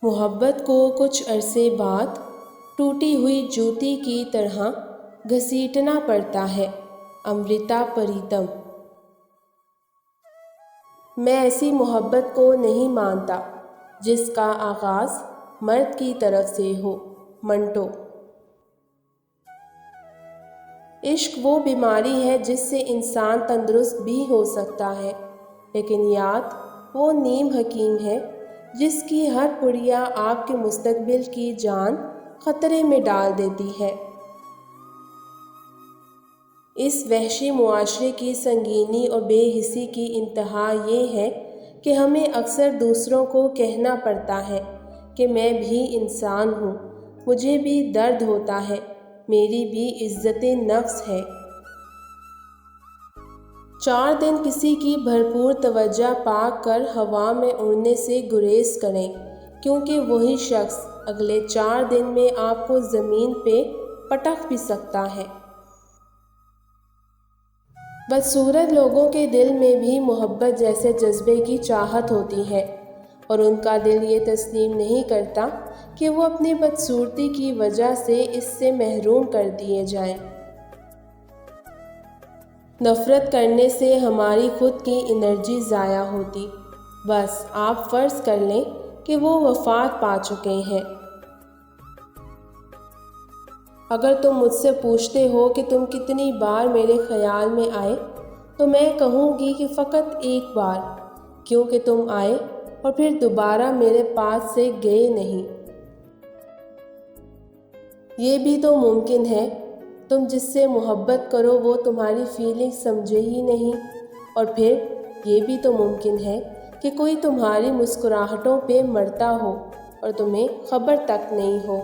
محبت کو کچھ عرصے بعد ٹوٹی ہوئی جوتی کی طرح گھسیٹنا پڑتا ہے۔ امرتا پریتم۔ میں ایسی محبت کو نہیں مانتا جس کا آغاز مرد کی طرف سے ہو۔ منٹو۔ عشق وہ بیماری ہے جس سے انسان تندرست بھی ہو سکتا ہے، لیکن یاد وہ نیم حکیم ہے جس کی ہر پڑیا آپ کے مستقبل کی جان خطرے میں ڈال دیتی ہے۔ اس وحشی معاشرے کی سنگینی اور بے حسی کی انتہا یہ ہے کہ ہمیں اکثر دوسروں کو کہنا پڑتا ہے کہ میں بھی انسان ہوں، مجھے بھی درد ہوتا ہے، میری بھی عزت نفس ہے۔ 4 دن کسی کی بھرپور توجہ پا کر ہوا میں اڑنے سے گریز کریں، کیونکہ وہی شخص اگلے 4 دن میں آپ کو زمین پہ پٹک بھی سکتا ہے۔ بدصورت لوگوں کے دل میں بھی محبت جیسے جذبے کی چاہت ہوتی ہے، اور ان کا دل یہ تسلیم نہیں کرتا کہ وہ اپنی بدصورتی کی وجہ سے اس سے محروم کر دیے جائیں۔ نفرت کرنے سے ہماری خود کی انرجی ضائع ہوتی۔ بس آپ فرض کر لیں کہ وہ وفات پا چکے ہیں۔ اگر تم مجھ سے پوچھتے ہو کہ تم کتنی بار میرے خیال میں آئے، تو میں کہوں گی کہ فقط ایک بار، کیونکہ تم آئے اور پھر دوبارہ میرے پاس سے گئے نہیں۔ یہ بھی تو ممکن ہے تم جس سے محبت کرو وہ تمہاری فیلنگ سمجھے ہی نہیں، اور پھر یہ بھی تو ممکن ہے کہ کوئی تمہاری مسکراہٹوں پہ مرتا ہو اور تمہیں خبر تک نہیں ہو۔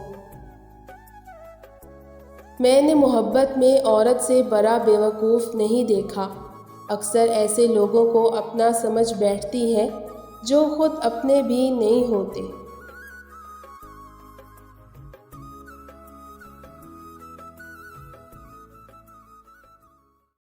میں نے محبت میں عورت سے بڑا بیوقوف نہیں دیکھا۔ اکثر ایسے لوگوں کو اپنا سمجھ بیٹھتی ہے جو خود اپنے بھی نہیں ہوتے۔